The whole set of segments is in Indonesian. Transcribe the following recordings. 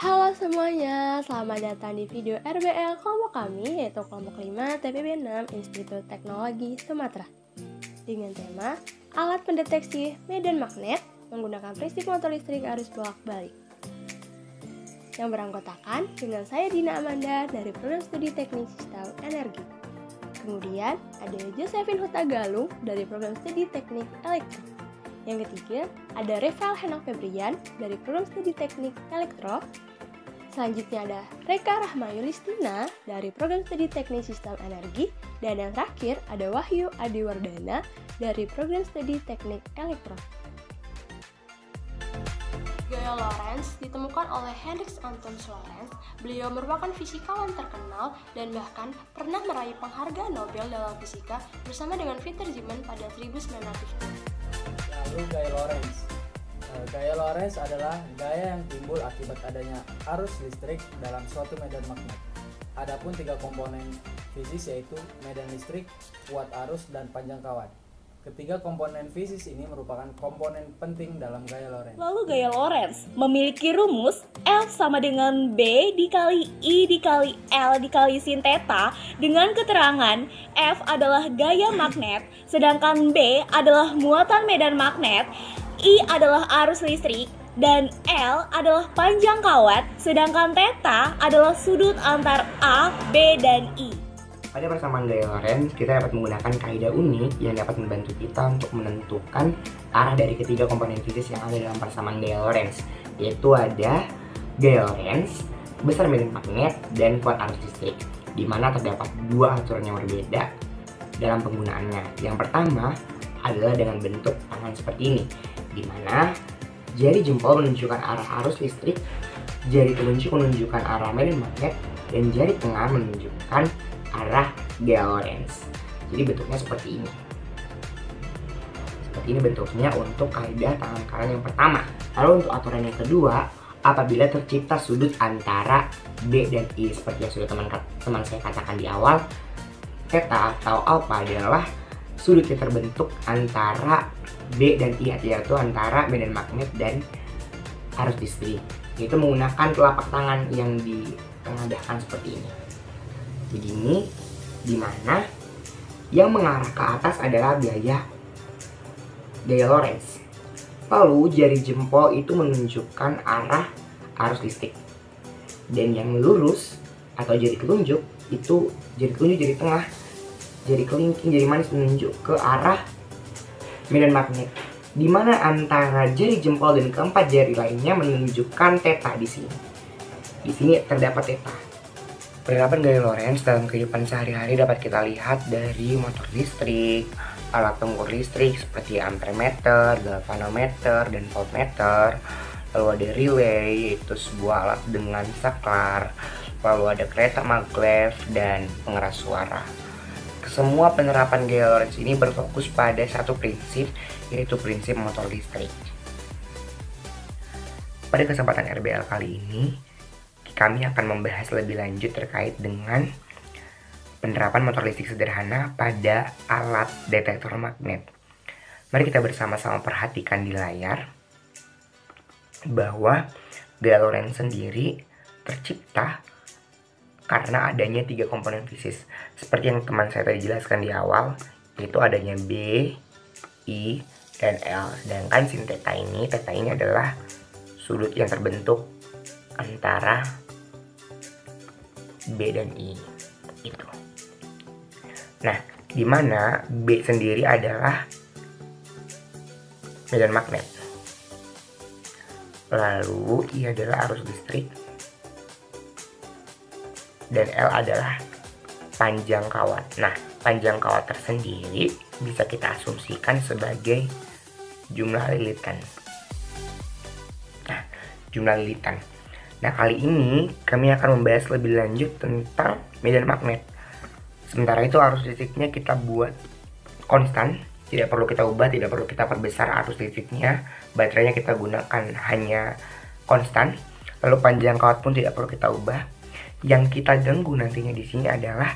Halo semuanya, selamat datang di video RBL kelompok kami, yaitu kelompok 5 TPB 6 Institut Teknologi Sumatera. Dengan tema alat pendeteksi medan magnet menggunakan prinsip motor listrik arus bolak-balik. Yang beranggotakan dengan saya Dina Amanda dari Program Studi Teknik Sistem Energi. Kemudian ada Josephine Huta Galung dari Program Studi Teknik Elektro. Yang ketiga, ada Reval Henok Febrian dari Program Studi Teknik Elektro. Selanjutnya ada Reka Rahmayulistina dari Program Studi Teknik Sistem Energi. Dan yang terakhir ada Wahyu Adiwardana dari Program Studi Teknik Elektro. Gaya Lorentz ditemukan oleh Hendrik Antonius Lorentz. Beliau merupakan fisikawan terkenal dan bahkan pernah meraih penghargaan Nobel dalam fisika bersama dengan Peter Zeeman pada 1910. Lalu gaya Lorentz. Gaya Lorentz adalah gaya yang timbul akibat adanya arus listrik dalam suatu medan magnet. Adapun tiga komponen fisis yaitu medan listrik, kuat arus, dan panjang kawat. Ketiga komponen fisis ini merupakan komponen penting dalam gaya Lorentz. Lalu gaya Lorentz memiliki rumus F sama dengan B dikali I dikali L dikali sin theta dengan keterangan F adalah gaya magnet, sedangkan B adalah muatan medan magnet, I adalah arus listrik, dan L adalah panjang kawat, sedangkan theta adalah sudut antar A, B, dan I. Pada persamaan gaya Lorentz, kita dapat menggunakan kaidah unik yang dapat membantu kita untuk menentukan arah dari ketiga komponen fisis yang ada dalam persamaan gaya Lorentz, yaitu ada gaya Lorentz, besar medan magnet, dan kuat arus listrik, di mana terdapat dua aturan yang berbeda dalam penggunaannya. Yang pertama adalah dengan bentuk tangan seperti ini, di mana jari jempol menunjukkan arah arus listrik, jari telunjuk menunjukkan arah medan magnet, dan jari tengah menunjukkan arah gaya Lorentz. Jadi bentuknya seperti ini. Seperti ini bentuknya untuk kaidah tangan kanan yang pertama. Lalu untuk aturan yang kedua, apabila tercipta sudut antara B dan I seperti yang sudah teman saya katakan di awal, theta atau alpha adalah sudut yang terbentuk antara B dan I, yaitu antara medan magnet dan arus listrik, yaitu menggunakan telapak tangan yang ditengadahkan seperti ini. Begini, dimana yang mengarah ke atas adalah gaya Lorentz. Lalu jari jempol itu menunjukkan arah arus listrik, dan yang lurus atau jari telunjuk itu jari tengah, jari kelingking, jari manis menunjuk ke arah medan magnet, di mana antara jari jempol dan keempat jari lainnya menunjukkan theta di sini. Di sini terdapat theta. Penerapan gaya Lorentz dalam kehidupan sehari-hari dapat kita lihat dari motor listrik, alat pengukur listrik seperti ampermeter, galvanometer, dan voltmeter. Lalu ada relay, yaitu sebuah alat dengan saklar. Lalu ada kereta maglev dan pengeras suara. Semua penerapan gaya Lorentz ini berfokus pada satu prinsip, yaitu prinsip motor listrik. Pada kesempatan RBL kali ini, kami akan membahas lebih lanjut terkait dengan penerapan motor listrik sederhana pada alat detektor magnet. Mari kita bersama-sama perhatikan di layar bahwa gaya Lorentz sendiri tercipta karena adanya tiga komponen fisis. Seperti yang teman saya tadi jelaskan di awal, yaitu adanya B, I, dan L. Sedangkan sin theta ini adalah sudut yang terbentuk antara B dan I itu. Nah, di mana B sendiri adalah medan magnet, lalu I adalah arus listrik, dan L adalah panjang kawat. Nah, panjang kawat tersendiri bisa kita asumsikan sebagai jumlah lilitan. Nah, kali ini kami akan membahas lebih lanjut tentang medan magnet. Sementara itu arus listriknya kita buat konstan, tidak perlu kita ubah, tidak perlu kita perbesar arus listriknya. Baterainya kita gunakan hanya konstan. Lalu panjang kawat pun tidak perlu kita ubah. Yang kita ganggu nantinya di sini adalah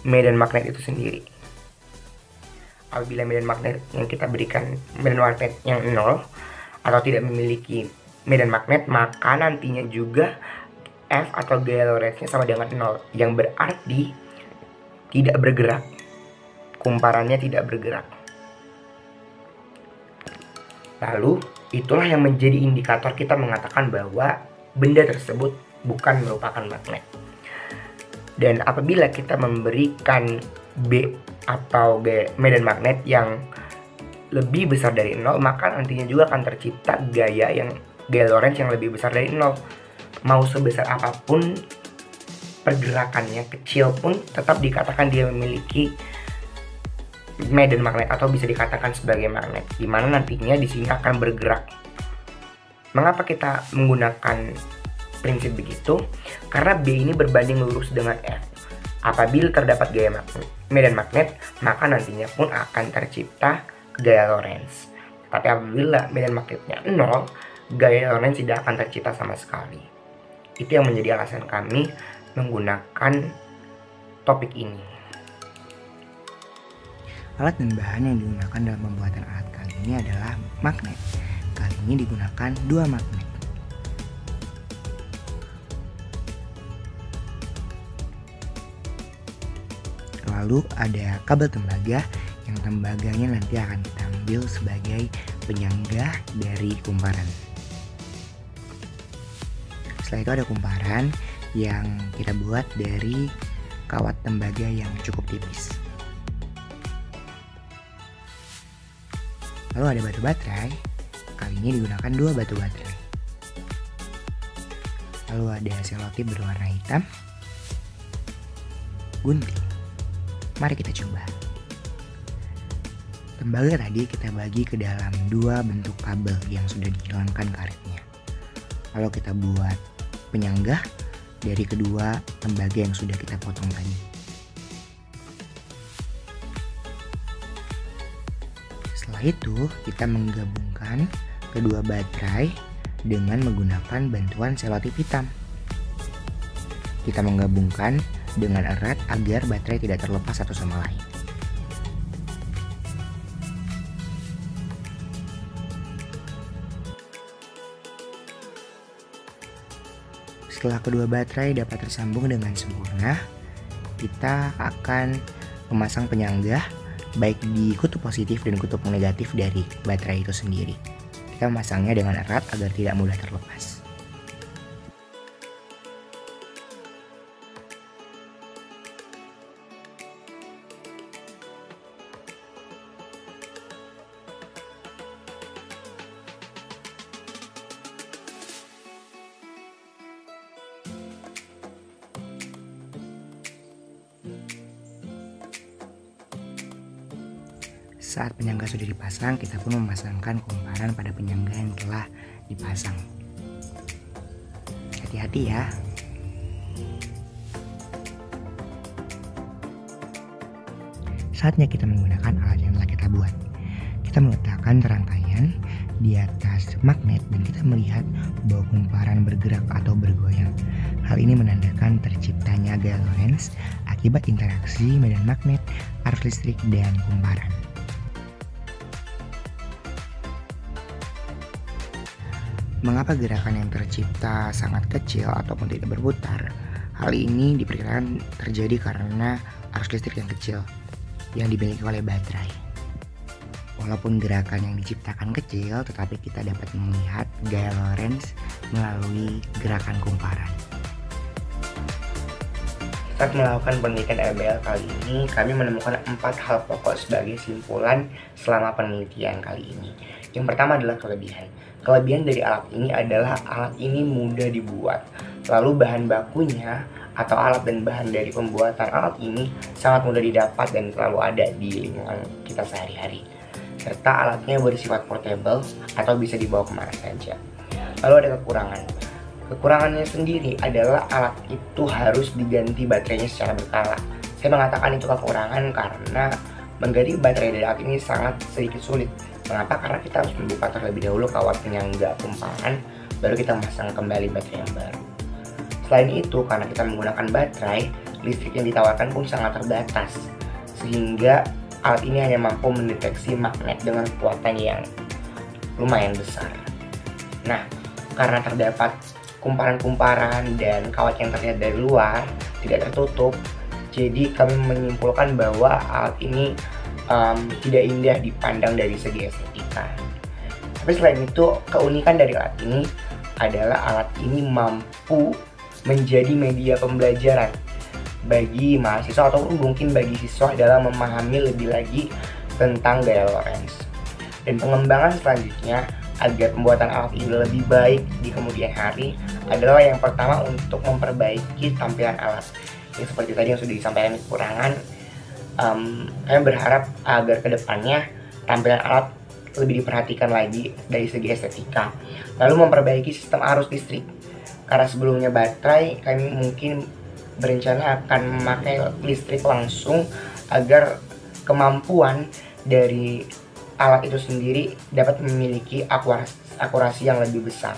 medan magnet itu sendiri. Apabila medan magnet yang kita berikan medan magnet yang nol atau tidak memiliki medan magnet, maka nantinya juga F atau gaya Lorentz-nya sama dengan 0, yang berarti tidak bergerak. Kumparannya tidak bergerak. Lalu, itulah yang menjadi indikator kita mengatakan bahwa benda tersebut bukan merupakan magnet. Dan apabila kita memberikan B atau medan magnet yang lebih besar dari 0, maka nantinya juga akan tercipta gaya Lorentz yang lebih besar dari 0. Mau sebesar apapun pergerakannya, kecil pun tetap dikatakan dia memiliki medan magnet atau bisa dikatakan sebagai magnet, di mana nantinya di sini akan bergerak. Mengapa kita menggunakan prinsip begitu? Karena B ini berbanding lurus dengan F. Apabila terdapat gaya medan magnet, maka nantinya pun akan tercipta gaya Lorentz. Tapi apabila medan magnetnya 0, gaya Lorentz tidak akan tercipta sama sekali. Itu yang menjadi alasan kami menggunakan topik ini. Alat dan bahan yang digunakan dalam pembuatan alat kali ini adalah magnet. Kali ini digunakan 2 magnet. Lalu ada kabel tembaga, yang tembaganya nanti akan kita ambil sebagai penyangga dari kumparan. Setelah itu ada kumparan yang kita buat dari kawat tembaga yang cukup tipis. Lalu ada batu baterai, kali ini digunakan 2 batu baterai. Lalu ada selotip berwarna hitam, gunting. Mari kita coba. Tembaga tadi kita bagi ke dalam 2 bentuk kabel yang sudah dihilangkan karetnya. Lalu kita buat penyangga dari kedua tembaga yang sudah kita potong tadi. Setelah itu kita menggabungkan kedua baterai dengan menggunakan bantuan selotip hitam. Kita menggabungkan dengan erat agar baterai tidak terlepas satu sama lain. Setelah kedua baterai dapat tersambung dengan sempurna, kita akan memasang penyangga baik di kutub positif dan kutub negatif dari baterai itu sendiri. Kita memasangnya dengan erat agar tidak mudah terlepas. Saat penyangga sudah dipasang, kita pun memasangkan kumparan pada penyangga yang telah dipasang. Hati-hati ya. Saatnya kita menggunakan alat yang telah kita buat. Kita meletakkan rangkaian di atas magnet dan kita melihat bahwa kumparan bergerak atau bergoyang. Hal ini menandakan terciptanya gaya Lorentz akibat interaksi medan magnet, arus listrik, dan kumparan. Mengapa gerakan yang tercipta sangat kecil ataupun tidak berputar? Hal ini diperkirakan terjadi karena arus listrik yang kecil yang dimiliki oleh baterai. Walaupun gerakan yang diciptakan kecil, tetapi kita dapat melihat gaya Lorentz melalui gerakan kumparan. Saat melakukan penelitian RBL kali ini, kami menemukan 4 hal pokok sebagai simpulan selama penelitian kali ini. Yang pertama adalah kelebihan. Kelebihan dari alat ini adalah alat ini mudah dibuat. Lalu bahan bakunya atau alat dan bahan dari pembuatan alat ini sangat mudah didapat dan selalu ada di lingkungan kita sehari-hari. Serta alatnya bersifat portable atau bisa dibawa kemana saja. Lalu ada kekurangan. Kekurangannya sendiri adalah alat itu harus diganti baterainya secara berkala. Saya mengatakan itu kekurangan karena mengganti baterai dari alat ini sangat sedikit sulit. Mengapa? Karena kita harus membuka terlebih dahulu kawat penyangga kumparan, baru kita memasang kembali baterai yang baru. Selain itu, karena kita menggunakan baterai, listrik yang ditawarkan pun sangat terbatas, sehingga alat ini hanya mampu mendeteksi magnet dengan kekuatan yang lumayan besar. Nah, karena terdapat kumparan-kumparan dan kawat yang terlihat dari luar tidak tertutup. Jadi kami menyimpulkan bahwa alat ini tidak indah dipandang dari segi estetika. Tapi selain itu, keunikan dari alat ini adalah alat ini mampu menjadi media pembelajaran bagi mahasiswa ataupun mungkin bagi siswa dalam memahami lebih lagi tentang gaya Lorentz. Dan pengembangan selanjutnya agar pembuatan alat ini lebih baik di kemudian hari adalah yang pertama untuk memperbaiki tampilan alat. Yang seperti tadi yang sudah disampaikan kekurangan, kami berharap agar kedepannya tampilan alat lebih diperhatikan lagi dari segi estetika. Lalu memperbaiki sistem arus listrik, karena sebelumnya baterai kami mungkin berencana akan memakai listrik langsung agar kemampuan dari alat itu sendiri dapat memiliki akurasi yang lebih besar,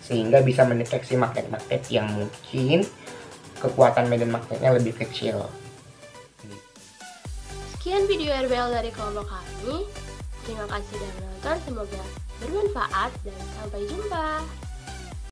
sehingga bisa mendeteksi magnet-magnet yang mungkin kekuatan medan magnetnya lebih kecil. Sekian video RBL dari kelompok kami. Terima kasih sudah menonton, semoga bermanfaat dan sampai jumpa.